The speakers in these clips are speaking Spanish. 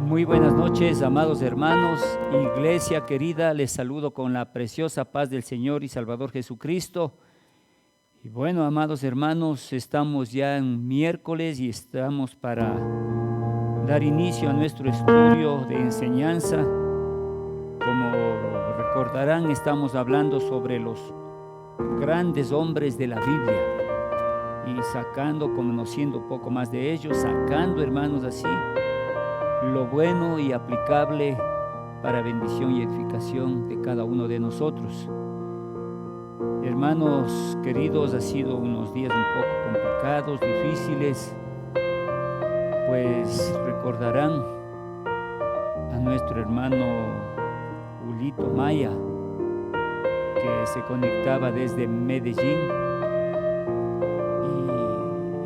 Muy buenas noches, amados hermanos, iglesia querida, les saludo con la preciosa paz del Señor y Salvador Jesucristo. Y bueno, amados hermanos, estamos ya en miércoles y estamos para dar inicio a nuestro estudio de enseñanza. Como recordarán, estamos hablando sobre los grandes hombres de la Biblia y conociendo un poco más de ellos, sacando, hermanos, así lo bueno y aplicable para bendición y edificación de cada uno de nosotros. Hermanos queridos, ha sido unos días un poco complicados, difíciles, pues recordarán a nuestro hermano Ulito Maya, que se conectaba desde Medellín.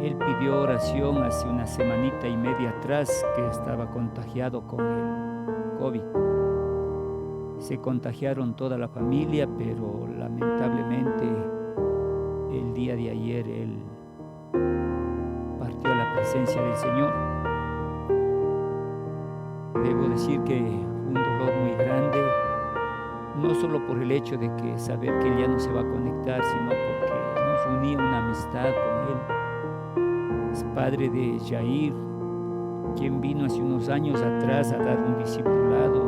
Él pidió oración hace una semanita y media atrás, que estaba contagiado con el COVID. Se contagiaron toda la familia, pero lamentablemente el día de ayer él partió a la presencia del Señor. Debo decir que fue un dolor muy grande, no solo por el hecho de que saber que él ya no se va a conectar, sino porque nos unía una amistad con él. Es padre de Jair, quien vino hace unos años atrás a dar un discipulado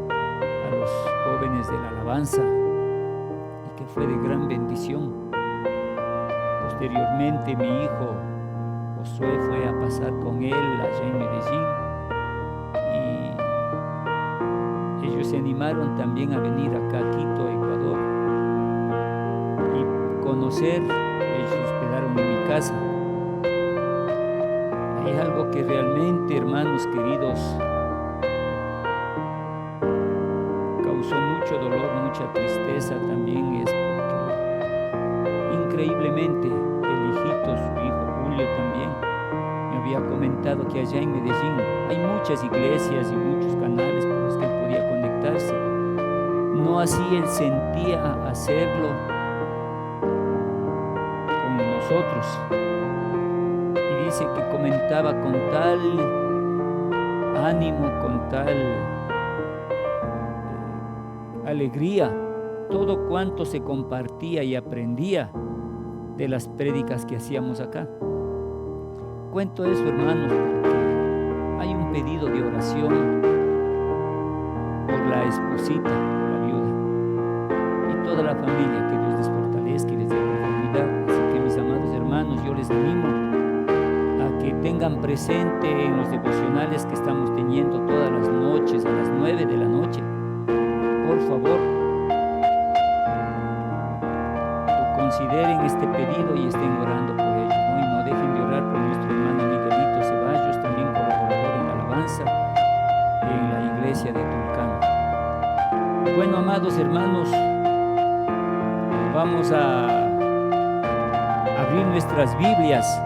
a los jóvenes de la alabanza y que fue de gran bendición. Posteriormente mi hijo Josué fue a pasar con él allá en Medellín y ellos se animaron también a venir acá a Quito, Ecuador, y conocer. Ellos se hospedaron en mi casa. Hay algo que realmente, hermanos queridos, causó mucho dolor, mucha tristeza también, es porque increíblemente el hijito, su hijo Julio también, me había comentado que allá en Medellín hay muchas iglesias y muchos canales por los que él podía conectarse. No así él sentía hacerlo con nosotros. Dice que comentaba con tal ánimo, con tal alegría, todo cuanto se compartía y aprendía de las prédicas que hacíamos acá. Cuento eso, hermanos, porque hay un pedido de oración por la esposita, la viuda, y toda la familia, que Dios les fortalezca y les dé conformidad. Así que, mis amados hermanos, yo les animo que tengan presente en los devocionales que estamos teniendo todas las noches, a las 9 de la noche. Por favor, consideren este pedido y estén orando por ellos, ¿no? Y no dejen de orar por nuestro hermano Miguelito Ceballos, también colaborador en alabanza en la iglesia de Tulcán. Bueno, amados hermanos, vamos a abrir nuestras Biblias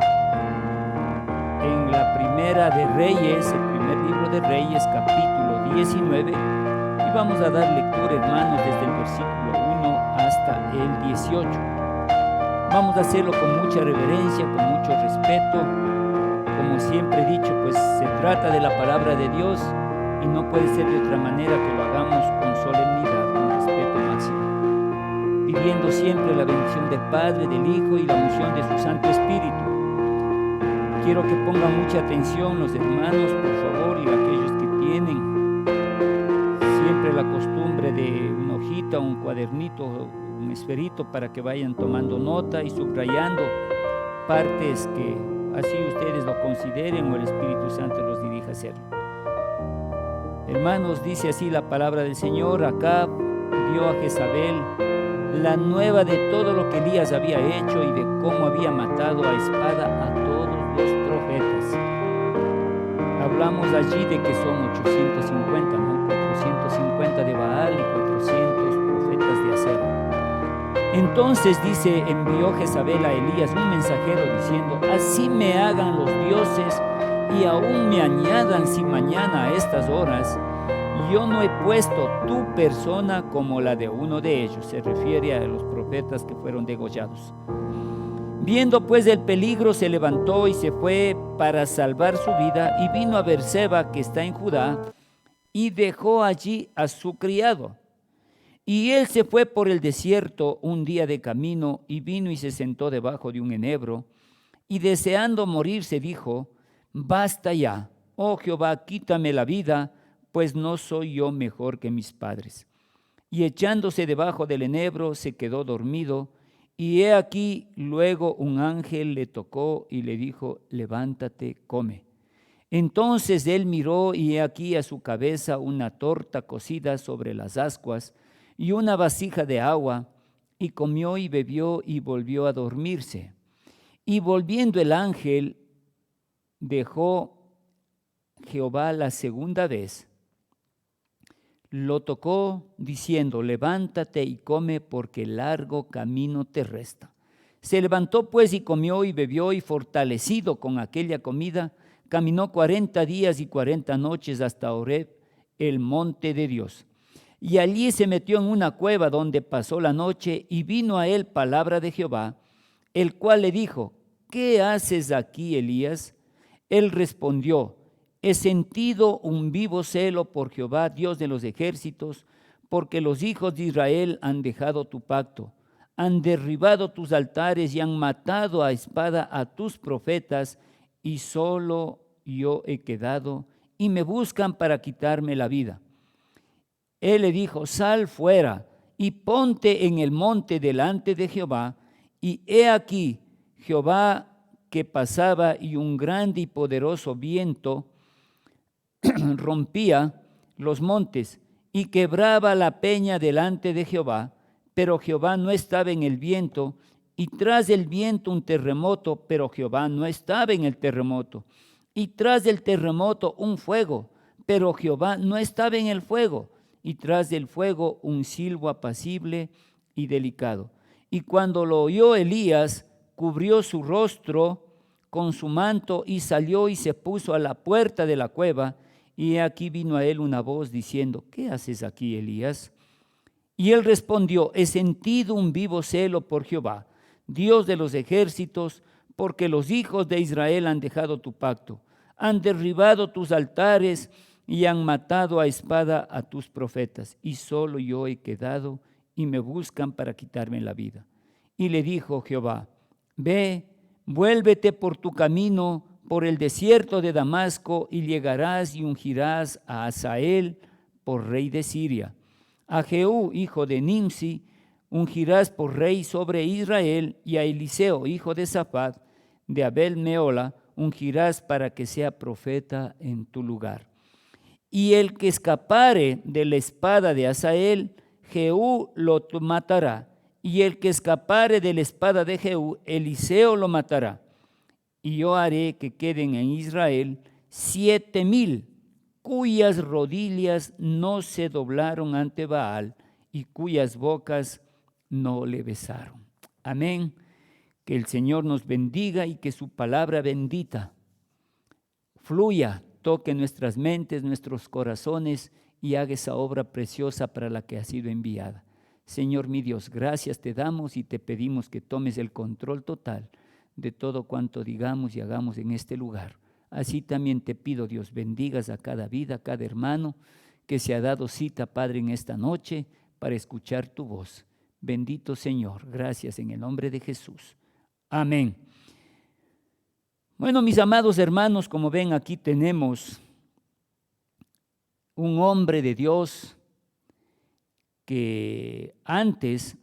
en la Primera de Reyes, el primer libro de Reyes, capítulo 19, y vamos a dar lectura, hermanos, desde el versículo 1 hasta el 18. Vamos a hacerlo con mucha reverencia, con mucho respeto. Como siempre he dicho, pues se trata de la palabra de Dios y no puede ser de otra manera que lo hagamos con solemnidad, con respeto máximo, pidiendo siempre la bendición del Padre, del Hijo y la unción de su Santo Espíritu. Quiero que pongan mucha atención los hermanos, por favor, y aquellos que tienen siempre la costumbre de una hojita, un cuadernito, un esferito, para que vayan tomando nota y subrayando partes que así ustedes lo consideren o el Espíritu Santo los dirija a hacerlo. Hermanos, dice así la palabra del Señor. Acab dio a Jezabel la nueva de todo lo que Elías había hecho y de cómo había matado a espada a todos los profetas. Hablamos allí de que son 850, ¿no? 450 de Baal y 400 profetas de Acera. Entonces envió Jezabel a Elías un mensajero diciendo: así me hagan los dioses y aún me añadan si mañana a estas horas yo no he puesto tu persona como la de uno de ellos. Se refiere a los profetas que fueron degollados. Viendo pues el peligro, se levantó y se fue para salvar su vida, y vino a Beerseba, que está en Judá, y dejó allí a su criado. Y él se fue por el desierto un día de camino, y vino y se sentó debajo de un enebro, y deseando morirse dijo: basta ya, oh Jehová, quítame la vida, pues no soy yo mejor que mis padres. Y echándose debajo del enebro se quedó dormido, y he aquí luego un ángel le tocó y le dijo: levántate, come. Entonces él miró, y he aquí a su cabeza una torta cocida sobre las ascuas y una vasija de agua, y comió y bebió y volvió a dormirse. Y volviendo el ángel, dejó Jehová la segunda vez, lo tocó diciendo: levántate y come, porque largo camino te resta. Se levantó pues y comió y bebió, y fortalecido con aquella comida, caminó 40 días y 40 noches hasta Horeb, el monte de Dios. Y allí se metió en una cueva donde pasó la noche, y vino a él palabra de Jehová, el cual le dijo: ¿qué haces aquí, Elías? Él respondió: he sentido un vivo celo por Jehová, Dios de los ejércitos, porque los hijos de Israel han dejado tu pacto, han derribado tus altares y han matado a espada a tus profetas, y solo yo he quedado, y me buscan para quitarme la vida. Él le dijo: sal fuera y ponte en el monte delante de Jehová. Y he aquí Jehová que pasaba, y un grande y poderoso viento rompía los montes y quebraba la peña delante de Jehová, pero Jehová no estaba en el viento, y tras el viento un terremoto, pero Jehová no estaba en el terremoto, y tras el terremoto un fuego, pero Jehová no estaba en el fuego, y tras del fuego un silbo apacible y delicado. Y cuando lo oyó Elías, cubrió su rostro con su manto y salió y se puso a la puerta de la cueva. Y aquí vino a él una voz diciendo: ¿qué haces aquí, Elías? Y él respondió: he sentido un vivo celo por Jehová, Dios de los ejércitos, porque los hijos de Israel han dejado tu pacto, han derribado tus altares y han matado a espada a tus profetas, y solo yo he quedado, y me buscan para quitarme la vida. Y le dijo Jehová: ve, vuélvete por tu camino por el desierto de Damasco, y llegarás y ungirás a Hazael por rey de Siria. A Jehú, hijo de Nimsi, ungirás por rey sobre Israel, y a Eliseo, hijo de Safat, de Abel Meola, ungirás para que sea profeta en tu lugar. Y el que escapare de la espada de Hazael, Jehú lo matará, y el que escapare de la espada de Jehú, Eliseo lo matará. Y yo haré que queden en Israel 7,000, cuyas rodillas no se doblaron ante Baal, y cuyas bocas no le besaron. Amén. Que el Señor nos bendiga, y que su palabra bendita fluya, toque nuestras mentes, nuestros corazones, y haga esa obra preciosa para la que ha sido enviada. Señor mi Dios, gracias te damos y te pedimos que tomes el control total de todo cuanto digamos y hagamos en este lugar. Así también te pido, Dios, bendigas a cada vida, a cada hermano que se ha dado cita, Padre, en esta noche para escuchar tu voz. Bendito Señor, gracias en el nombre de Jesús. Amén. Bueno, mis amados hermanos, como ven, aquí tenemos un hombre de Dios que antes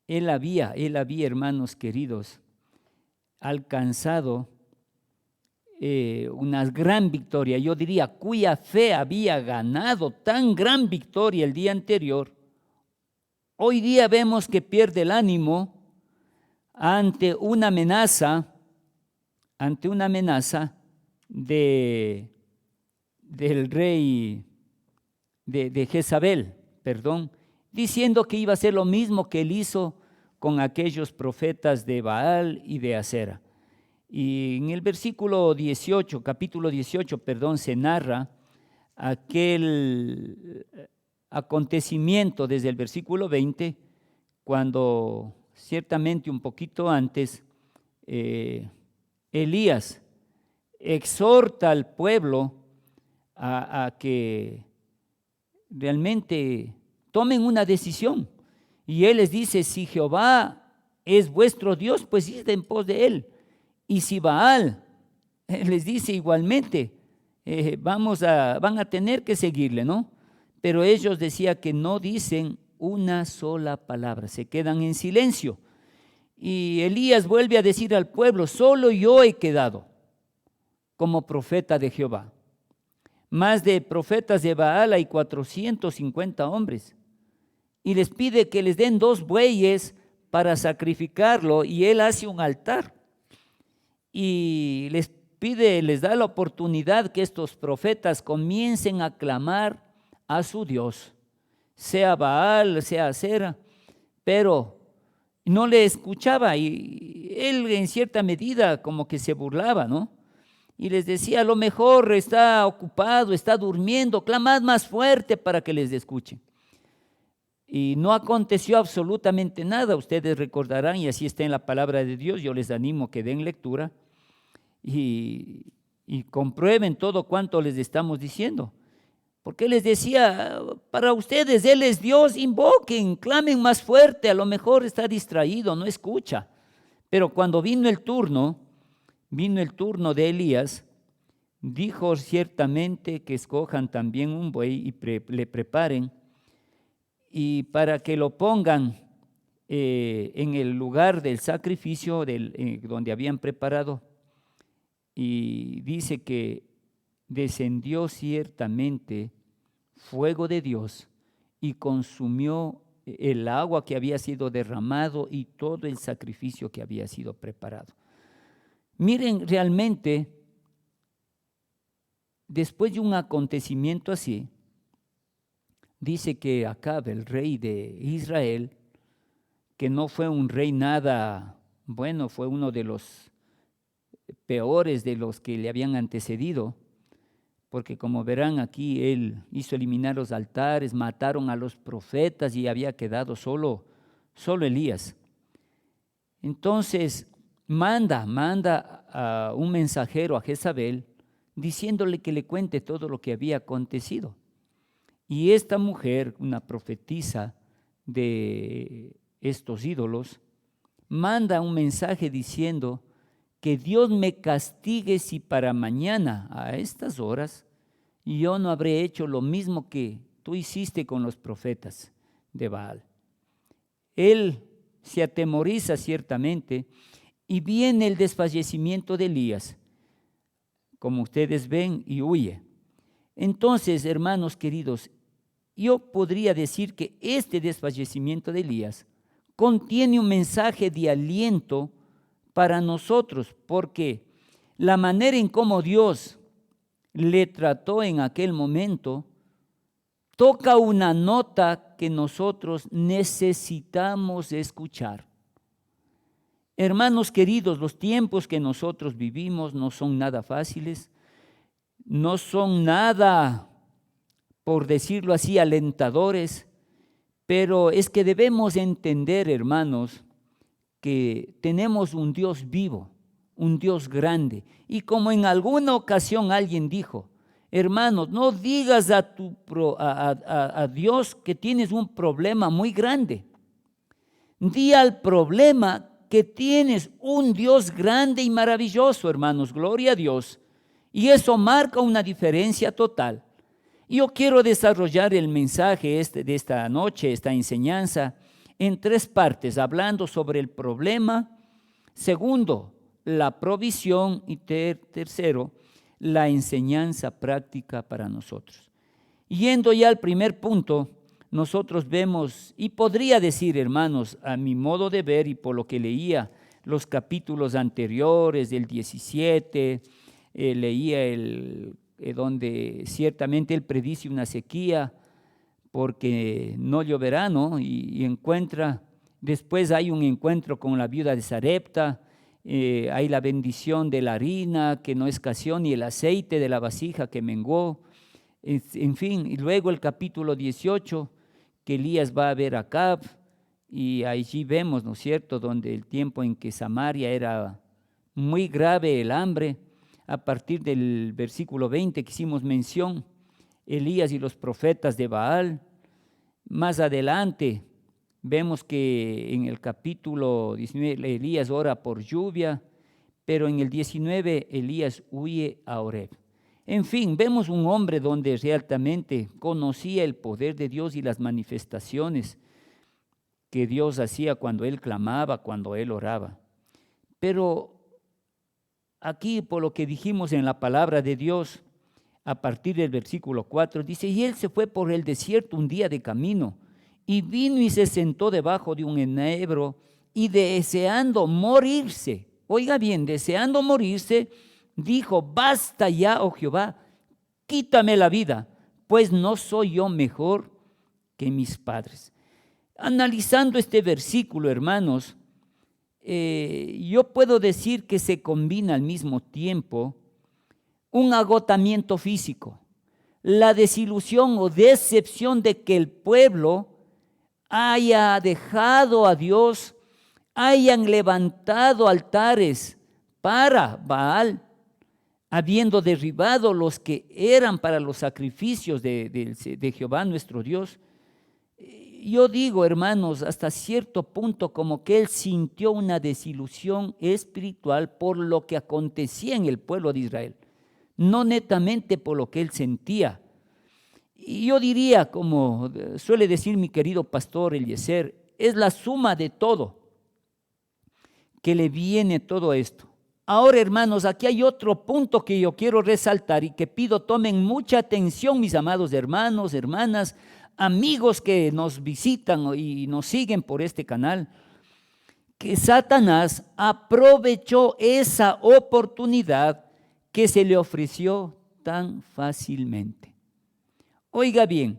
él había, hermanos queridos, alcanzado una gran victoria, yo diría, cuya fe había ganado tan gran victoria el día anterior. Hoy día vemos que pierde el ánimo ante una amenaza del rey de Jezabel, diciendo que iba a hacer lo mismo que él hizo con aquellos profetas de Baal y de Acera. Y en el versículo 18, capítulo 18, se narra aquel acontecimiento desde el versículo 20, cuando ciertamente un poquito antes Elías exhorta al pueblo a que realmente tomen una decisión. Y él les dice: si Jehová es vuestro Dios, pues id en pos de él. Y si Baal, les dice igualmente, van a tener que seguirle, ¿no? Pero ellos decían que no dicen una sola palabra, se quedan en silencio. Y Elías vuelve a decir al pueblo: solo yo he quedado como profeta de Jehová. Más de profetas de Baal hay 450 hombres. Y les pide que les den 2 bueyes para sacrificarlo, y él hace un altar. Y les da la oportunidad que estos profetas comiencen a clamar a su Dios, sea Baal, sea Acera, pero no le escuchaba, y él en cierta medida como que se burlaba, ¿no? Y les decía: a lo mejor está ocupado, está durmiendo, clamad más fuerte para que les escuchen. Y no aconteció absolutamente nada. Ustedes recordarán, y así está en la palabra de Dios, yo les animo que den lectura y comprueben todo cuanto les estamos diciendo. Porque les decía: para ustedes Él es Dios, invoquen, clamen más fuerte, a lo mejor está distraído, no escucha. Pero cuando vino el turno de Elías, dijo ciertamente que escojan también un buey y le preparen, y para que lo pongan en el lugar del sacrificio donde habían preparado. Y dice que descendió ciertamente fuego de Dios y consumió el agua que había sido derramado y todo el sacrificio que había sido preparado. Miren, realmente, después de un acontecimiento así, dice que Acab, el rey de Israel, que no fue un rey nada bueno, fue uno de los peores de los que le habían antecedido, porque como verán aquí, él hizo eliminar los altares, mataron a los profetas y había quedado solo Elías. Entonces manda a un mensajero a Jezabel diciéndole que le cuente todo lo que había acontecido. Y esta mujer, una profetisa de estos ídolos, manda un mensaje diciendo: que Dios me castigue si para mañana a estas horas yo no habré hecho lo mismo que tú hiciste con los profetas de Baal. Él se atemoriza ciertamente y viene el desfallecimiento de Elías, como ustedes ven, y huye. Entonces, hermanos queridos, yo podría decir que este desfallecimiento de Elías contiene un mensaje de aliento para nosotros, porque la manera en cómo Dios le trató en aquel momento toca una nota que nosotros necesitamos escuchar. Hermanos queridos, los tiempos que nosotros vivimos no son nada fáciles, no son nada, por decirlo así, alentadores, pero es que debemos entender, hermanos, que tenemos un Dios vivo, un Dios grande. Y como en alguna ocasión alguien dijo: hermanos, no digas a Dios que tienes un problema muy grande. Di al problema que tienes un Dios grande y maravilloso, hermanos, gloria a Dios. Y eso marca una diferencia total. Yo quiero desarrollar el mensaje de esta noche, esta enseñanza, en 3 partes, hablando sobre el problema, segundo, la provisión, y tercero, la enseñanza práctica para nosotros. Yendo ya al primer punto, nosotros vemos, y podría decir, hermanos, a mi modo de ver y por lo que leía los capítulos anteriores, del 17, leía donde ciertamente él predice una sequía porque no lloverá, ¿no? Y después hay un encuentro con la viuda de Sarepta, hay la bendición de la harina que no escaseó, ni el aceite de la vasija que menguó, en fin, y luego el capítulo 18, que Elías va a ver a Acab, y allí vemos, ¿no es cierto?, donde el tiempo en que Samaria era muy grave el hambre, a partir del versículo 20 que hicimos mención, Elías y los profetas de Baal. Más adelante vemos que en el capítulo 19 Elías ora por lluvia, pero en el 19 Elías huye a Horeb. En fin, vemos un hombre donde realmente conocía el poder de Dios y las manifestaciones que Dios hacía cuando él clamaba, cuando él oraba. Pero aquí, por lo que dijimos en la palabra de Dios, a partir del versículo 4, dice: y él se fue por el desierto un día de camino, y vino y se sentó debajo de un enebro, y deseando morirse, oiga bien, deseando morirse, dijo: basta ya, oh Jehová, quítame la vida, pues no soy yo mejor que mis padres. Analizando este versículo, hermanos, yo puedo decir que se combina al mismo tiempo un agotamiento físico, la desilusión o decepción de que el pueblo haya dejado a Dios, hayan levantado altares para Baal, habiendo derribado los que eran para los sacrificios de Jehová nuestro Dios. Yo digo, hermanos, hasta cierto punto como que él sintió una desilusión espiritual por lo que acontecía en el pueblo de Israel, no netamente por lo que él sentía. Y yo diría, como suele decir mi querido pastor Eliezer, es la suma de todo que le viene todo esto. Ahora, hermanos, aquí hay otro punto que yo quiero resaltar y que pido tomen mucha atención, mis amados hermanos, hermanas, amigos que nos visitan y nos siguen por este canal, que Satanás aprovechó esa oportunidad que se le ofreció tan fácilmente. Oiga bien,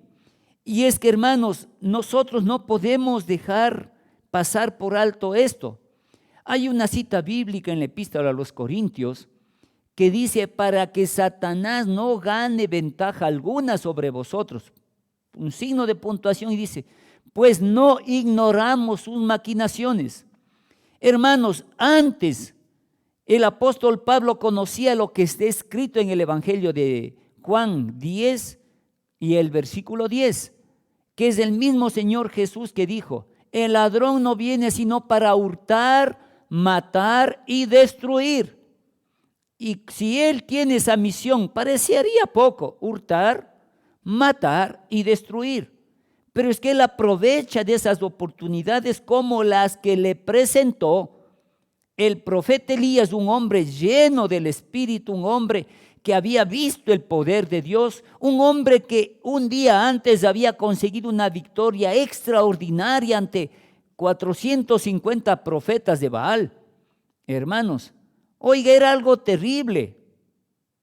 y es que, hermanos, nosotros no podemos dejar pasar por alto esto. Hay una cita bíblica en la epístola a los Corintios que dice: para que Satanás no gane ventaja alguna sobre vosotros. Un signo de puntuación, y dice: pues no ignoramos sus maquinaciones. Hermanos, antes el apóstol Pablo conocía lo que está escrito en el Evangelio de Juan 10 y el versículo 10, que es el mismo Señor Jesús que dijo: el ladrón no viene sino para hurtar, matar y destruir. Y si él tiene esa misión, parecería poco: hurtar, matar y destruir. Pero es que él aprovecha de esas oportunidades como las que le presentó el profeta Elías, un hombre lleno del Espíritu, un hombre que había visto el poder de Dios, un hombre que un día antes había conseguido una victoria extraordinaria ante 450 profetas de Baal. Hermanos, oiga, era algo terrible,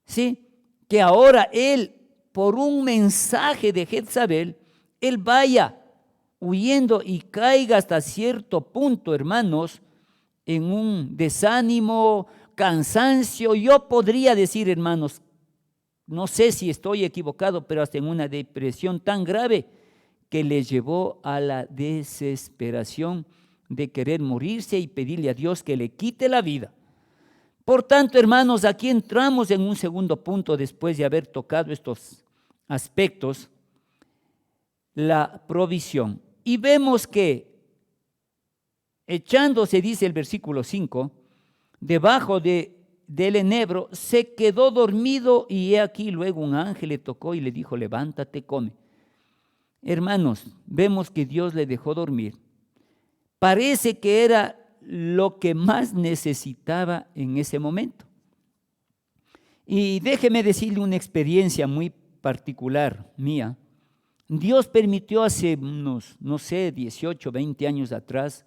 ¿sí? Que ahora él, por un mensaje de Jezabel, él vaya huyendo y caiga hasta cierto punto, hermanos, en un desánimo, cansancio. Yo podría decir, hermanos, no sé si estoy equivocado, pero hasta en una depresión tan grave que le llevó a la desesperación de querer morirse y pedirle a Dios que le quite la vida. Por tanto, hermanos, aquí entramos en un segundo punto después de haber tocado estos aspectos, la provisión. Y vemos que echándose, dice el versículo 5, debajo del enebro, se quedó dormido, y he aquí luego un ángel le tocó y le dijo: levántate, come. Hermanos, vemos que Dios le dejó dormir. Parece que era lo que más necesitaba en ese momento. Y déjeme decirle una experiencia muy particular mía. Dios permitió hace unos, 18, 20 años atrás,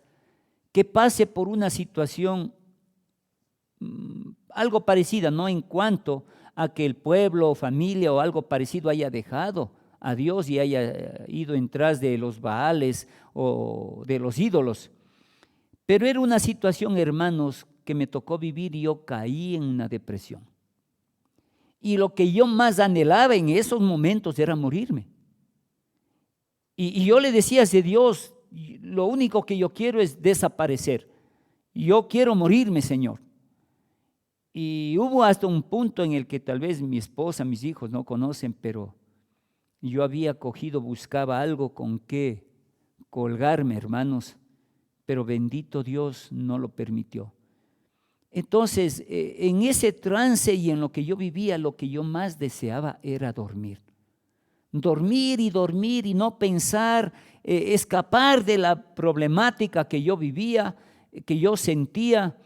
que pase por una situación algo parecida, no en cuanto a que el pueblo o familia o algo parecido haya dejado a Dios y haya ido en tras de los Baales o de los ídolos. Pero era una situación, hermanos, que me tocó vivir y yo caí en una depresión. Y lo que yo más anhelaba en esos momentos era morirme. Y yo le decía a ese Dios, lo único que yo quiero es desaparecer. Yo quiero morirme, Señor. Y hubo hasta un punto en el que tal vez mi esposa, mis hijos no conocen, pero yo había cogido, buscaba algo con que colgarme, hermanos, pero bendito Dios no lo permitió. Entonces, en ese trance y en lo que yo vivía, lo que yo más deseaba era dormir. Dormir y no pensar, escapar de la problemática que yo vivía, que yo sentía.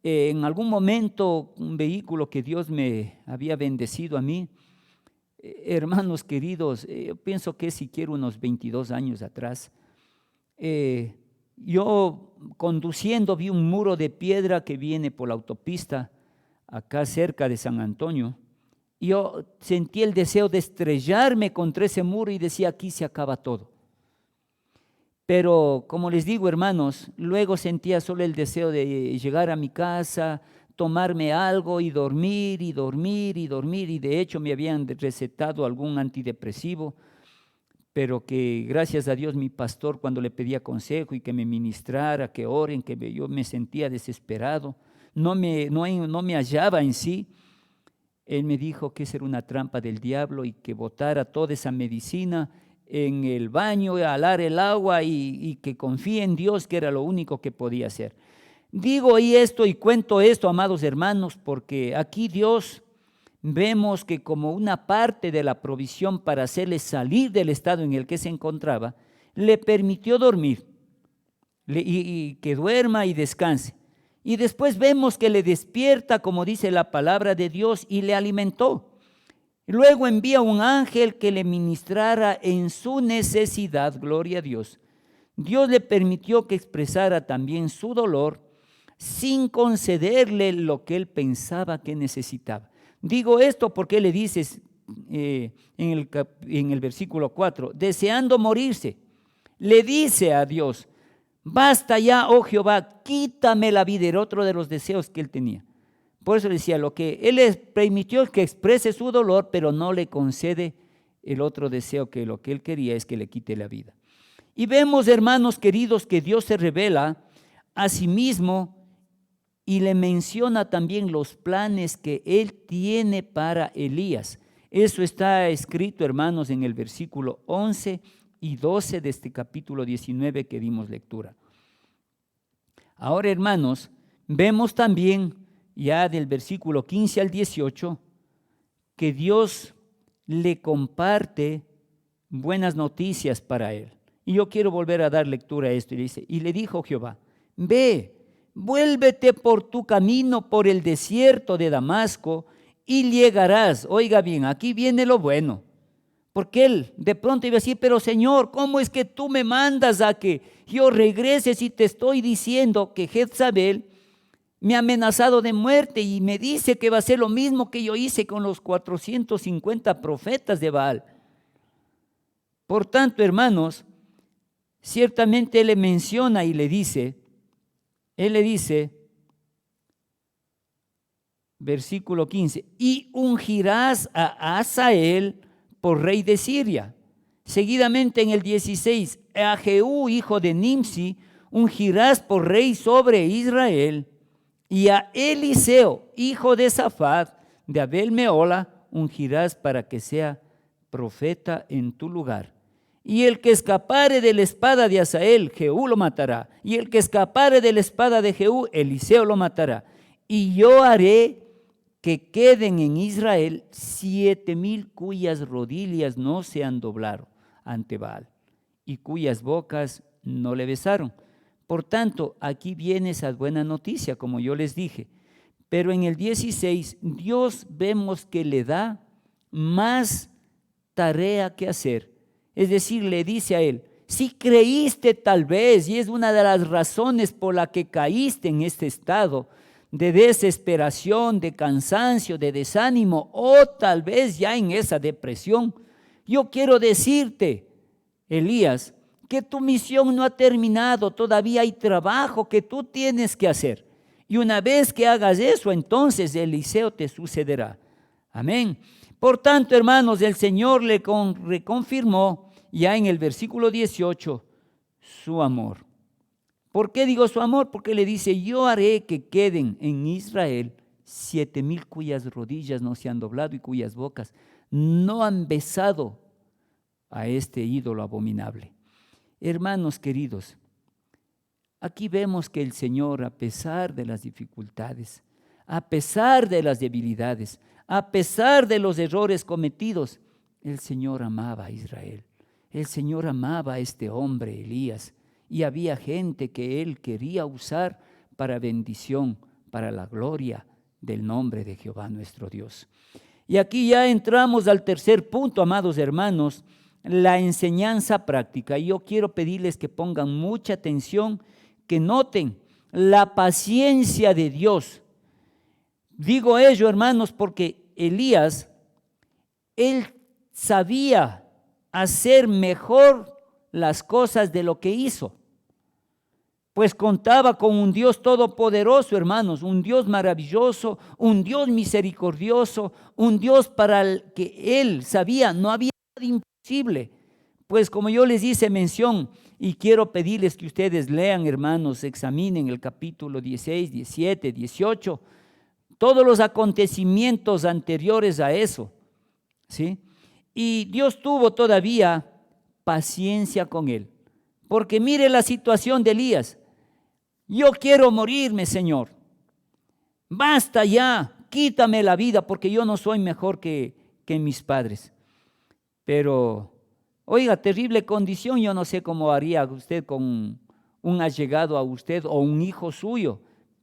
En algún momento, un vehículo que Dios me había bendecido a mí, hermanos queridos, yo pienso que siquiera unos 22 años atrás, yo conduciendo vi un muro de piedra que viene por la autopista acá cerca de San Antonio. Yo sentí el deseo de estrellarme contra ese muro y decía, aquí se acaba todo. Pero como les digo, hermanos, luego sentía solo el deseo de llegar a mi casa, tomarme algo y dormir. Y de hecho me habían recetado algún antidepresivo, pero que gracias a Dios mi pastor, cuando le pedía consejo y que me ministrara, que oren, yo me sentía desesperado, no me hallaba en sí. Él me dijo que esa era una trampa del diablo y que botara toda esa medicina en el baño, alar el agua y que confíe en Dios, que era lo único que podía hacer. Digo y cuento esto, amados hermanos, porque aquí Dios vemos que como una parte de la provisión para hacerle salir del estado en el que se encontraba, le permitió dormir y que duerma y descanse. Y después vemos que le despierta, como dice la palabra de Dios, y le alimentó. Luego envía un ángel que le ministrara en su necesidad, gloria a Dios. Dios le permitió que expresara también su dolor sin concederle lo que él pensaba que necesitaba. Digo esto porque le dice en el versículo 4, deseando morirse, le dice a Dios, basta ya, oh Jehová, quítame la vida. Era otro de los deseos que él tenía. Por eso decía, lo que él le permitió es que exprese su dolor, pero no le concede el otro deseo, que lo que él quería es que le quite la vida. Y vemos, hermanos queridos, que Dios se revela a sí mismo y le menciona también los planes que él tiene para Elías. Eso está escrito, hermanos, en el versículo 11 y 12 de este capítulo 19 que dimos lectura. Ahora, hermanos, vemos también ya del versículo 15 al 18 que Dios le comparte buenas noticias para él. Y yo quiero volver a dar lectura a esto. Y dice, y le dijo Jehová, ve, vuélvete por tu camino por el desierto de Damasco y llegarás. Oiga bien, aquí viene lo bueno. Porque él de pronto iba a decir, pero Señor, ¿cómo es que tú me mandas a que yo regrese si te estoy diciendo que Jezabel me ha amenazado de muerte y me dice que va a hacer lo mismo que yo hice con los 450 profetas de Baal? Por tanto, hermanos, ciertamente él le menciona y le dice, versículo 15, y ungirás a Hazael por rey de Siria. Seguidamente en el 16, a Jehú, hijo de Nimsi, ungirás por rey sobre Israel, y a Eliseo, hijo de Safat, de Abel Meola, ungirás para que sea profeta en tu lugar. Y el que escapare de la espada de Hazael, Jehú lo matará. Y el que escapare de la espada de Jehú, Eliseo lo matará. Y yo haré que queden en Israel 7,000 cuyas rodillas no se han doblado ante Baal y cuyas bocas no le besaron. Por tanto, aquí viene esa buena noticia, como yo les dije. Pero en el 16, Dios vemos que le da más tarea que hacer. Es decir, le dice a él, si creíste tal vez, y es una de las razones por la que caíste en este estado de desesperación, de cansancio, de desánimo, o tal vez ya en esa depresión, Yo quiero decirte, Elías, que tu misión no ha terminado, todavía hay trabajo que tú tienes que hacer. Y una vez que hagas eso, entonces Eliseo te sucederá. Amén. Por tanto, hermanos, el Señor le reconfirmó ya en el versículo 18 su amor. ¿Por qué digo su amor? Porque le dice, yo haré que queden en Israel 7,000 cuyas rodillas no se han doblado y cuyas bocas no han besado a este ídolo abominable. Hermanos queridos, aquí vemos que el Señor, a pesar de las dificultades, a pesar de las debilidades, a pesar de los errores cometidos, el Señor amaba a Israel. El Señor amaba a este hombre, Elías, y había gente que Él quería usar para bendición, para la gloria del nombre de Jehová nuestro Dios. Y aquí ya entramos al tercer punto, amados hermanos, la enseñanza práctica. Y yo quiero pedirles que pongan mucha atención, que noten la paciencia de Dios. Digo ello, hermanos, porque Elías, él sabía hacer mejor las cosas de lo que hizo, pues contaba con un Dios todopoderoso, hermanos, un Dios maravilloso, un Dios misericordioso, un Dios para el que él sabía no había nada imposible. Pues como yo les hice mención, y quiero pedirles que ustedes lean, hermanos, examinen el capítulo 16, 17, 18, todos los acontecimientos anteriores a eso, ¿sí? Y Dios tuvo todavía paciencia con él, porque mire la situación de Elías. Yo quiero morirme, Señor, basta ya, quítame la vida, porque yo no soy mejor que mis padres. Pero, oiga, terrible condición, yo no sé cómo haría usted con un allegado a usted o un hijo suyo,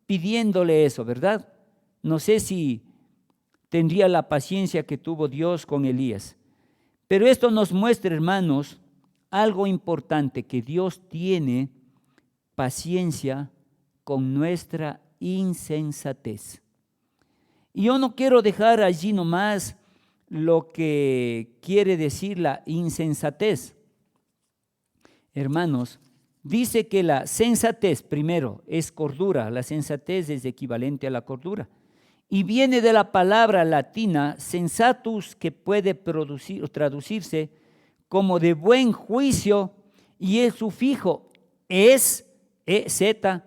pidiéndole eso, ¿verdad? No sé si tendría la paciencia que tuvo Dios con Elías. Pero esto nos muestra, hermanos, algo importante, que Dios tiene paciencia con nuestra insensatez. Y yo no quiero dejar allí nomás lo que quiere decir la insensatez. Hermanos, dice que la sensatez, primero, es cordura. La sensatez es equivalente a la cordura. Y viene de la palabra latina sensatus, que puede traducirse como de buen juicio, y el sufijo es, z,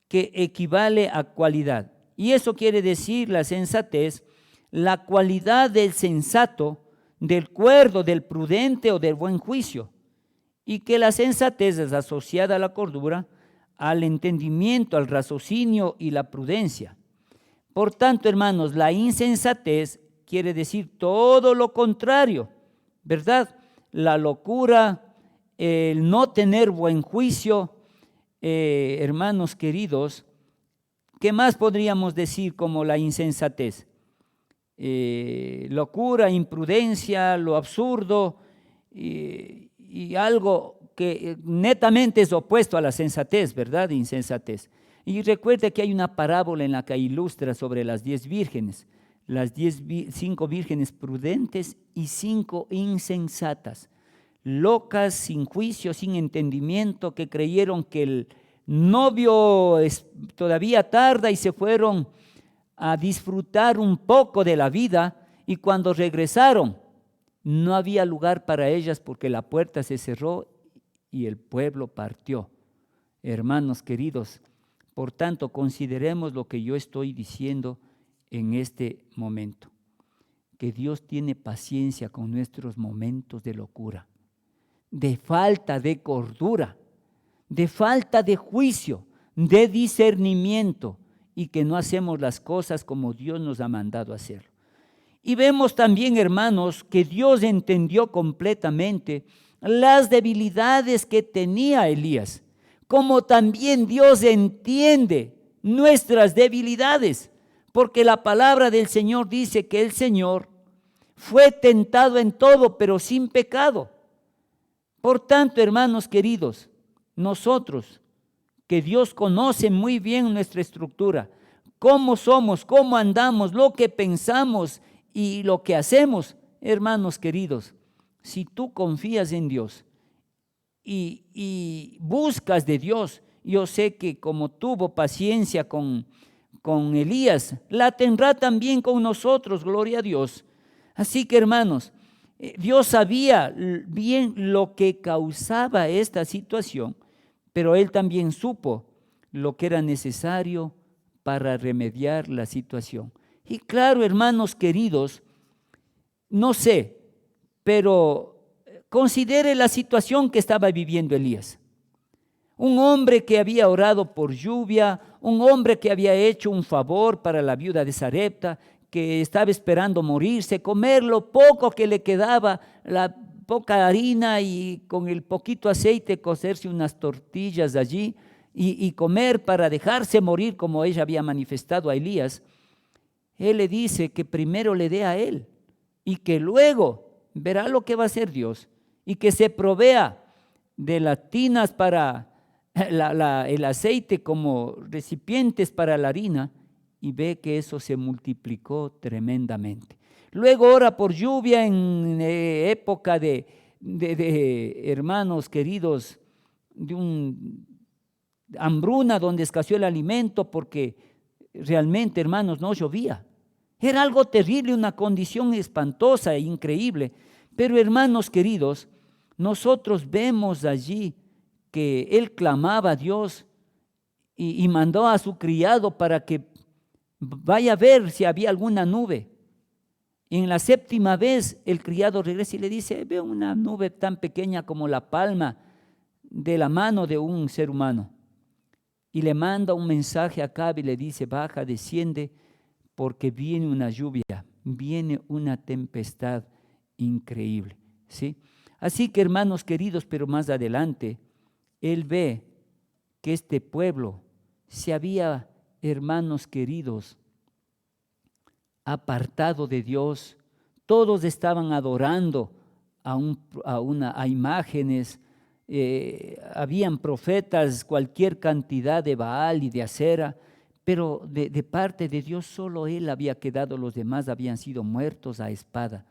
que equivale a cualidad. Y eso quiere decir la sensatez, la cualidad del sensato, del cuerdo, del prudente o del buen juicio. Y que la sensatez es asociada a la cordura, al entendimiento, al raciocinio y la prudencia. Por tanto, hermanos, la insensatez quiere decir todo lo contrario, ¿verdad? La locura, el no tener buen juicio. Hermanos queridos, ¿qué más podríamos decir como la insensatez? Locura, imprudencia, lo absurdo y algo que netamente es opuesto a la sensatez, ¿verdad? Insensatez. Y recuerde que hay una parábola en la que ilustra sobre las 10 vírgenes, las 5 vírgenes prudentes y 5 insensatas, locas, sin juicio, sin entendimiento, que creyeron que el novio todavía tarda y se fueron a disfrutar un poco de la vida, y cuando regresaron no había lugar para ellas porque la puerta se cerró y el pueblo partió. Hermanos queridos, por tanto, consideremos lo que yo estoy diciendo en este momento, que Dios tiene paciencia con nuestros momentos de locura, de falta de cordura, de falta de juicio, de discernimiento, y que no hacemos las cosas como Dios nos ha mandado hacerlo. Y vemos también, hermanos, que Dios entendió completamente las debilidades que tenía Elías, como también Dios entiende nuestras debilidades, porque la palabra del Señor dice que el Señor fue tentado en todo, pero sin pecado. Por tanto, hermanos queridos, nosotros, que Dios conoce muy bien nuestra estructura, cómo somos, cómo andamos, lo que pensamos y lo que hacemos, hermanos queridos, si tú confías en Dios y buscas de Dios, yo sé que como tuvo paciencia con Elías, la tendrá también con nosotros, gloria a Dios. Así que hermanos, Dios sabía bien lo que causaba esta situación, pero Él también supo lo que era necesario para remediar la situación. Y claro, hermanos queridos, no sé, pero considere la situación que estaba viviendo Elías. Un hombre que había orado por lluvia, un hombre que había hecho un favor para la viuda de Sarepta, que estaba esperando morirse, comer lo poco que le quedaba, la poca harina y con el poquito aceite cocerse unas tortillas allí y comer para dejarse morir como ella había manifestado a Elías. Él le dice que primero le dé a él y que luego verá lo que va a hacer Dios y que se provea de las tinas para el aceite como recipientes para la harina, y ve que eso se multiplicó tremendamente. Luego ora por lluvia en época de hermanos queridos, de un hambruna donde escaseó el alimento porque realmente, hermanos, no llovía. Era algo terrible, una condición espantosa e increíble. Pero hermanos queridos, nosotros vemos allí que él clamaba a Dios y mandó a su criado para que vaya a ver si había alguna nube. Y en la séptima vez el criado regresa y le dice, veo una nube tan pequeña como la palma de la mano de un ser humano. Y le manda un mensaje a Acab y le dice, baja, desciende, porque viene una lluvia, viene una tempestad increíble. ¿Sí? Así que hermanos queridos, pero más adelante, él ve que este pueblo se había, hermanos queridos, apartado de Dios. Todos estaban adorando a imágenes, habían profetas, cualquier cantidad de Baal y de Acera, pero de parte de Dios solo él había quedado, los demás habían sido muertos a espada.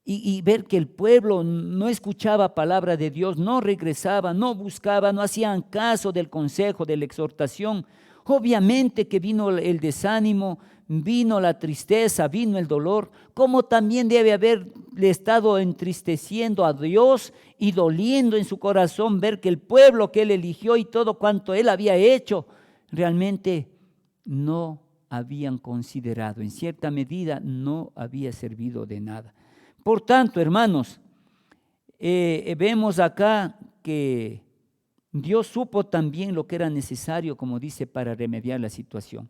Y ver que el pueblo no escuchaba palabra de Dios, no regresaba, no buscaba, no hacían caso del consejo, de la exhortación. Obviamente que vino el desánimo, vino la tristeza, vino el dolor, como también debe haberle estado entristeciendo a Dios y doliendo en su corazón ver que el pueblo que él eligió y todo cuanto él había hecho, realmente no habían considerado, en cierta medida no había servido de nada. Por tanto, hermanos, vemos acá que Dios supo también lo que era necesario, como dice, para remediar la situación.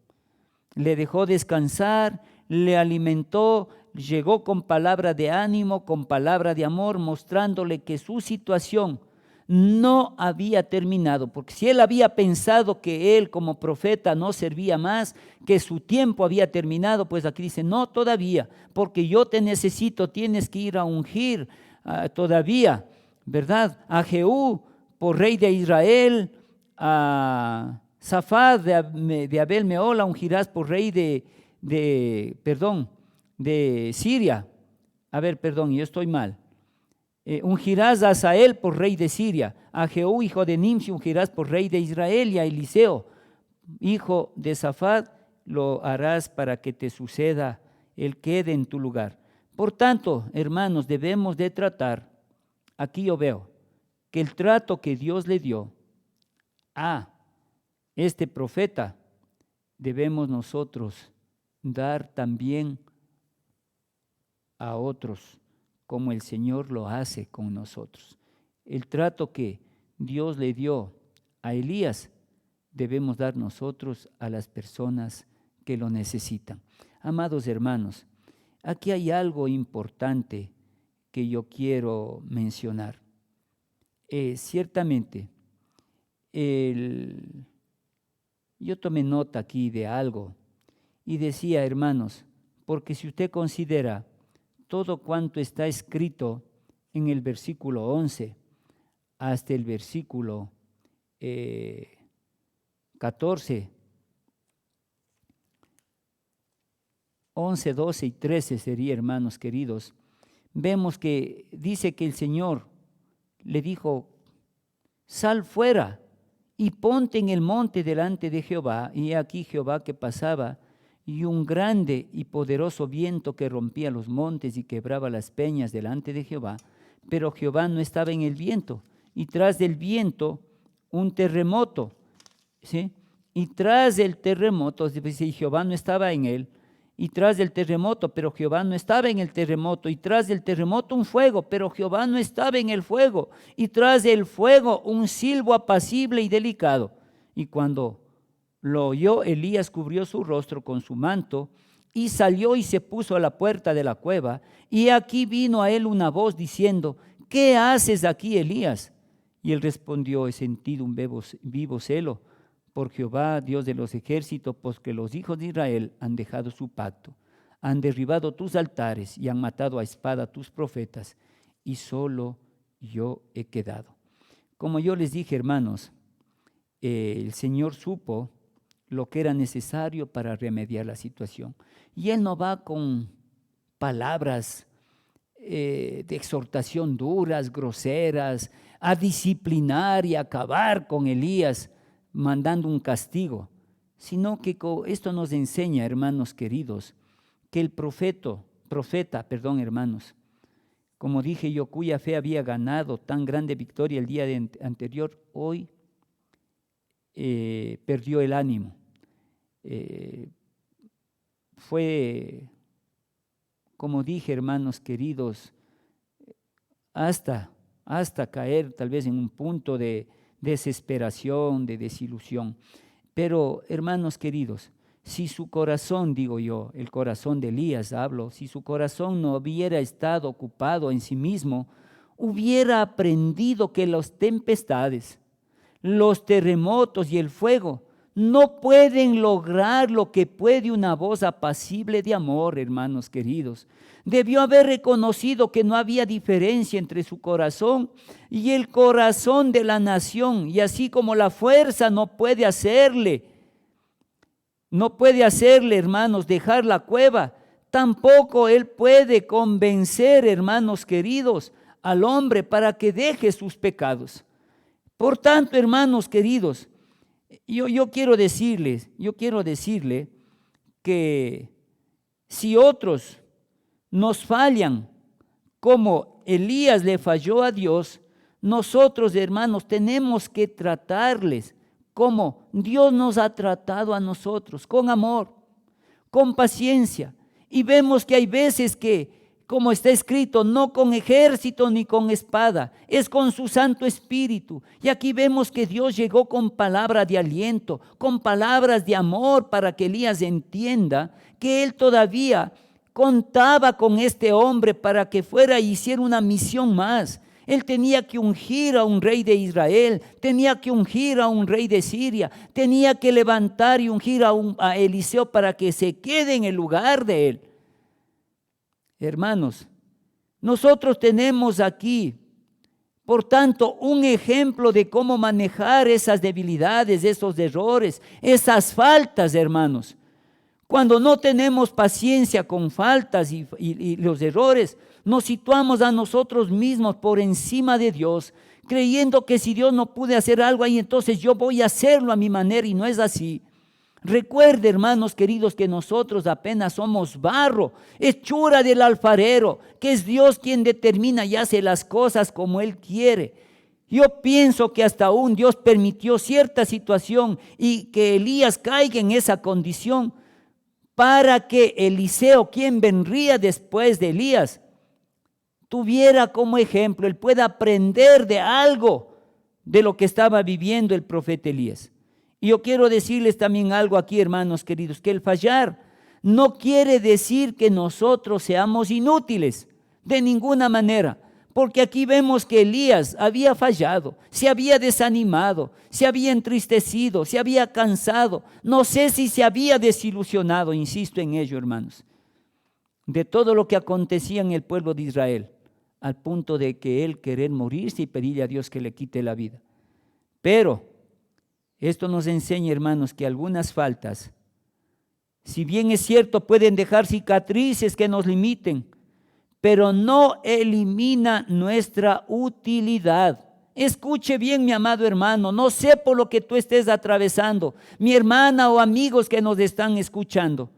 Le dejó descansar, le alimentó, llegó con palabra de ánimo, con palabra de amor, mostrándole que su situación no había terminado, porque si él había pensado que él como profeta no servía más, que su tiempo había terminado, pues aquí dice, no todavía, porque yo te necesito, tienes que ir a ungir todavía, ¿verdad? A Jehú por rey de Israel, a Safat de Abel Meola ungirás por rey de Siria. A ver, perdón, yo estoy mal. Ungirás a Asael por rey de Siria, a Jehú hijo de Nimsi ungirás por rey de Israel, y a Eliseo hijo de Safat lo harás para que te suceda, él quede en tu lugar. Por tanto, hermanos, debemos de tratar, aquí yo veo que el trato que Dios le dio a este profeta, debemos nosotros dar también a otros, como el Señor lo hace con nosotros. El trato que Dios le dio a Elías, debemos dar nosotros a las personas que lo necesitan. Amados hermanos, aquí hay algo importante que yo quiero mencionar. Ciertamente, yo tomé nota aquí de algo y decía, hermanos, porque si usted considera todo cuanto está escrito en el versículo 11 hasta el versículo 14, 11, 12 y 13 sería, hermanos queridos, vemos que dice que el Señor le dijo: sal fuera y ponte en el monte delante de Jehová. Y aquí Jehová que pasaba, y un grande y poderoso viento que rompía los montes y quebraba las peñas delante de Jehová. Pero Jehová no estaba en el viento, y tras del viento un terremoto, ¿sí? Y tras del terremoto, y Jehová no estaba en él, y tras del terremoto, pero Jehová no estaba en el terremoto, y tras del terremoto un fuego, pero Jehová no estaba en el fuego, y tras del fuego un silbo apacible y delicado. Y cuando lo oyó, Elías cubrió su rostro con su manto, y salió y se puso a la puerta de la cueva, y aquí vino a él una voz diciendo: ¿qué haces aquí, Elías? Y él respondió: he sentido un vivo celo por Jehová, Dios de los ejércitos, porque los hijos de Israel han dejado su pacto, han derribado tus altares y han matado a espada tus profetas, y solo yo he quedado. Como yo les dije, hermanos, el Señor supo lo que era necesario para remediar la situación. Y Él no va con palabras de exhortación duras, groseras, a disciplinar y acabar con Elías, mandando un castigo, sino que esto nos enseña, hermanos queridos, que el profeta, hermanos, como dije yo, cuya fe había ganado tan grande victoria el día anterior, hoy perdió el ánimo. Fue, como dije, hermanos queridos, hasta caer tal vez en un punto de desesperación, de desilusión. Pero, hermanos queridos, si su corazón, digo yo, el corazón de Elías hablo, si su corazón no hubiera estado ocupado en sí mismo, hubiera aprendido que las tempestades, los terremotos y el fuego no pueden lograr lo que puede una voz apacible de amor, hermanos queridos. Debió haber reconocido que no había diferencia entre su corazón y el corazón de la nación, y así como la fuerza no puede hacerle, hermanos, dejar la cueva, tampoco él puede convencer, hermanos queridos, al hombre para que deje sus pecados. Por tanto, hermanos queridos, yo quiero decirle que si otros nos fallan como Elías le falló a Dios, nosotros, hermanos, tenemos que tratarles como Dios nos ha tratado a nosotros, con amor, con paciencia. Y vemos que hay veces que, como está escrito, no con ejército ni con espada, es con su Santo Espíritu. Y aquí vemos que Dios llegó con palabras de aliento, con palabras de amor, para que Elías entienda que él todavía contaba con este hombre para que fuera y hiciera una misión más. Él tenía que ungir a un rey de Israel, tenía que ungir a un rey de Siria, tenía que levantar y ungir a Eliseo para que se quede en el lugar de él. Hermanos, nosotros tenemos aquí, por tanto, un ejemplo de cómo manejar esas debilidades, esos errores, esas faltas, hermanos. Cuando no tenemos paciencia con faltas y los errores, nos situamos a nosotros mismos por encima de Dios, creyendo que si Dios no puede hacer algo ahí, entonces yo voy a hacerlo a mi manera, y no es así. Recuerde, hermanos queridos, que nosotros apenas somos barro, hechura del alfarero, que es Dios quien determina y hace las cosas como Él quiere. Yo pienso que hasta aún Dios permitió cierta situación y que Elías caiga en esa condición para que Eliseo, quien vendría después de Elías, tuviera como ejemplo, él pueda aprender de algo de lo que estaba viviendo el profeta Elías. Y yo quiero decirles también algo aquí, hermanos queridos, que el fallar no quiere decir que nosotros seamos inútiles, de ninguna manera. Porque aquí vemos que Elías había fallado, se había desanimado, se había entristecido, se había cansado. No sé si se había desilusionado, insisto en ello, hermanos, de todo lo que acontecía en el pueblo de Israel, al punto de que él querer morirse y pedirle a Dios que le quite la vida. Pero esto nos enseña, hermanos, que algunas faltas, si bien es cierto, pueden dejar cicatrices que nos limiten, pero no elimina nuestra utilidad. Escuche bien, mi amado hermano, no sé por lo que tú estés atravesando, mi hermana o amigos que nos están escuchando.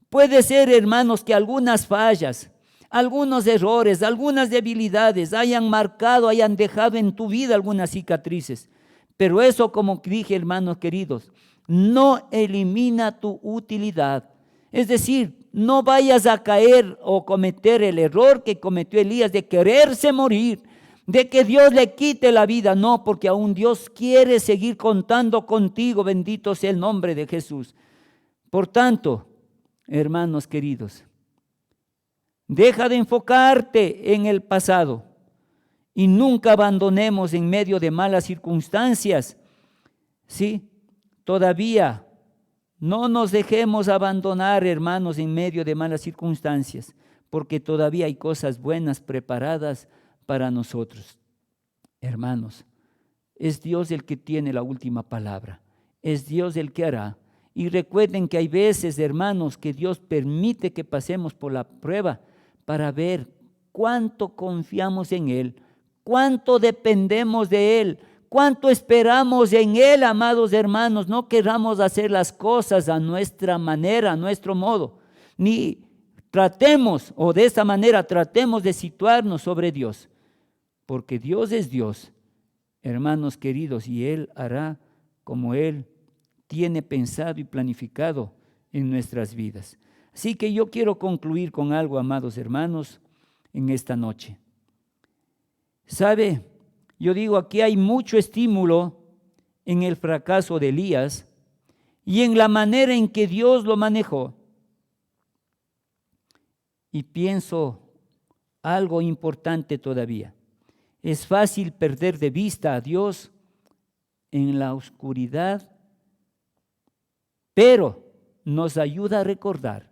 Puede ser, hermanos, que algunas fallas, algunos errores, algunas debilidades hayan marcado, hayan dejado en tu vida algunas cicatrices. Pero eso, como dije, hermanos queridos, no elimina tu utilidad. Es decir, no vayas a caer o cometer el error que cometió Elías de quererse morir, de que Dios le quite la vida. No, porque aún Dios quiere seguir contando contigo. Bendito sea el nombre de Jesús. Por tanto, hermanos queridos, deja de enfocarte en el pasado y nunca abandonemos en medio de malas circunstancias. Sí, todavía no nos dejemos abandonar, hermanos, en medio de malas circunstancias, porque todavía hay cosas buenas preparadas para nosotros. Hermanos, es Dios el que tiene la última palabra, es Dios el que hará. Y recuerden que hay veces, hermanos, que Dios permite que pasemos por la prueba para ver cuánto confiamos en Él, cuánto dependemos de Él, cuánto esperamos en Él, amados hermanos. No queramos hacer las cosas a nuestra manera, a nuestro modo, ni tratemos, o de esa manera tratemos de situarnos sobre Dios, porque Dios es Dios, hermanos queridos, y Él hará como Él tiene pensado y planificado en nuestras vidas. Así que yo quiero concluir con algo, amados hermanos, en esta noche. ¿Sabe? Yo digo, aquí hay mucho estímulo en el fracaso de Elías y en la manera en que Dios lo manejó. Y pienso algo importante todavía. Es fácil perder de vista a Dios en la oscuridad, pero nos ayuda a recordar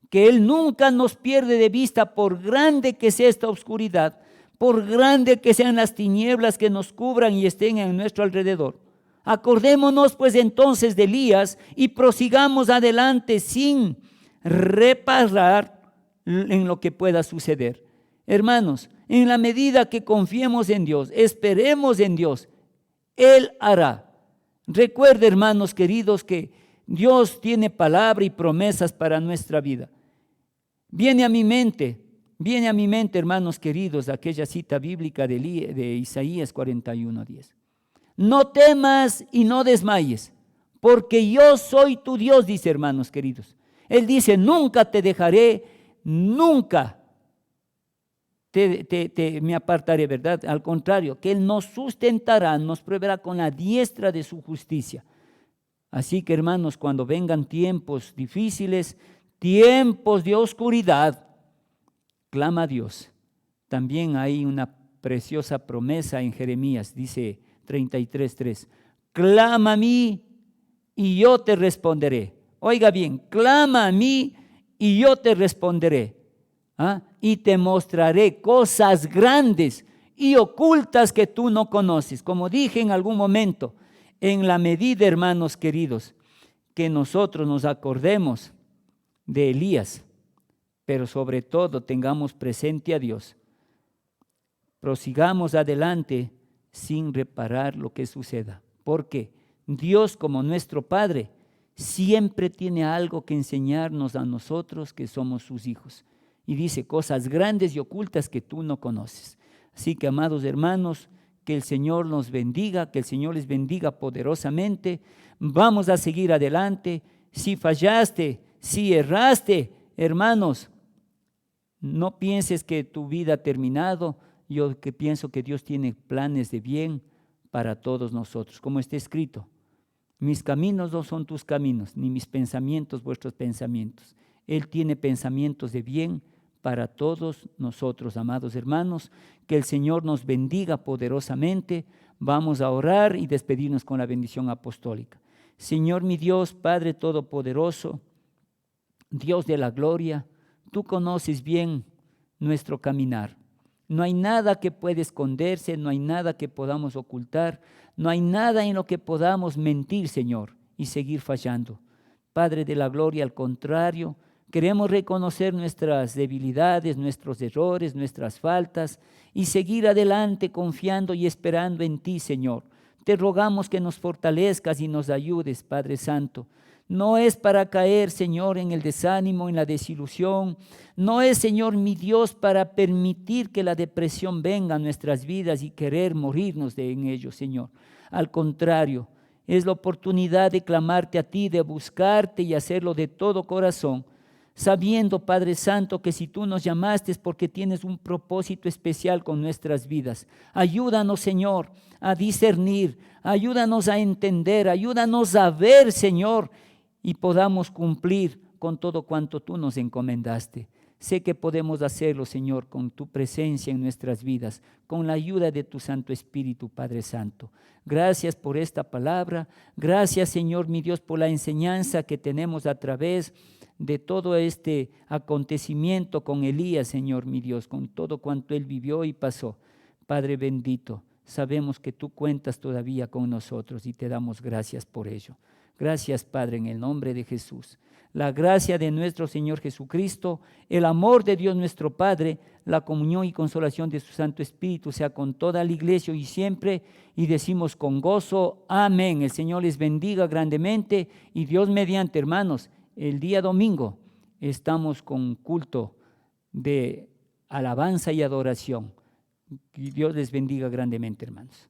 que Él nunca nos pierde de vista, por grande que sea esta oscuridad, por grande que sean las tinieblas que nos cubran y estén en nuestro alrededor. Acordémonos pues entonces de Elías y prosigamos adelante sin reparar en lo que pueda suceder. Hermanos, en la medida que confiemos en Dios, esperemos en Dios, Él hará. Recuerde, hermanos queridos, que Dios tiene palabra y promesas para nuestra vida. Viene a mi mente, hermanos queridos, aquella cita bíblica de Isaías 41:10. No temas y no desmayes, porque yo soy tu Dios, dice, hermanos queridos. Él dice, nunca te dejaré, nunca me apartaré, ¿verdad? Al contrario, que Él nos sustentará, nos proveerá con la diestra de su justicia. Así que, hermanos, cuando vengan tiempos difíciles, tiempos de oscuridad, clama a Dios. También hay una preciosa promesa en Jeremías, dice 33:3. Clama a mí y yo te responderé. Oiga bien, clama a mí y yo te responderé. Y te mostraré cosas grandes y ocultas que tú no conoces. Como dije en algún momento, en la medida, hermanos queridos, que nosotros nos acordemos de Elías, pero sobre todo tengamos presente a Dios, prosigamos adelante sin reparar lo que suceda, porque Dios, como nuestro Padre, siempre tiene algo que enseñarnos a nosotros que somos sus hijos, y dice cosas grandes y ocultas que tú no conoces. Así que, amados hermanos, que el Señor nos bendiga, que el Señor les bendiga poderosamente. Vamos a seguir adelante. Si fallaste, si erraste, hermanos, no pienses que tu vida ha terminado. Yo que pienso que Dios tiene planes de bien para todos nosotros, como está escrito. Mis caminos no son tus caminos, ni mis pensamientos vuestros pensamientos. Él tiene pensamientos de bien para todos nosotros, amados hermanos. Que el Señor nos bendiga poderosamente. Vamos a orar y despedirnos con la bendición apostólica. Señor mi Dios, Padre Todopoderoso, Dios de la gloria, tú conoces bien nuestro caminar. No hay nada que pueda esconderse, no hay nada que podamos ocultar, no hay nada en lo que podamos mentir, Señor, y seguir fallando. Padre de la gloria, al contrario, Queremos reconocer nuestras debilidades, nuestros errores, nuestras faltas y seguir adelante confiando y esperando en ti, Señor. Te rogamos que nos fortalezcas y nos ayudes, Padre Santo. No es para caer, Señor, en el desánimo, en la desilusión. No es, Señor, mi Dios, para permitir que la depresión venga a nuestras vidas y querer morirnos en ello, Señor. Al contrario, es la oportunidad de clamarte a ti, de buscarte y hacerlo de todo corazón, sabiendo, Padre Santo, que si tú nos llamaste es porque tienes un propósito especial con nuestras vidas. Ayúdanos, Señor, a discernir, ayúdanos a entender, ayúdanos a ver, Señor, y podamos cumplir con todo cuanto tú nos encomendaste. Sé que podemos hacerlo, Señor, con tu presencia en nuestras vidas, con la ayuda de tu Santo Espíritu, Padre Santo. Gracias por esta palabra. Gracias, Señor, mi Dios, por la enseñanza que tenemos a través de todo este acontecimiento con Elías, Señor, mi Dios, con todo cuanto él vivió y pasó. Padre bendito, sabemos que tú cuentas todavía con nosotros y te damos gracias por ello. Gracias, Padre, en el nombre de Jesús. La gracia de nuestro Señor Jesucristo, el amor de Dios nuestro Padre, la comunión y consolación de su Santo Espíritu sea con toda la iglesia y siempre, y decimos con gozo, amén. El Señor les bendiga grandemente y Dios mediante, hermanos, el día domingo estamos con culto de alabanza y adoración. Y Dios les bendiga grandemente, hermanos.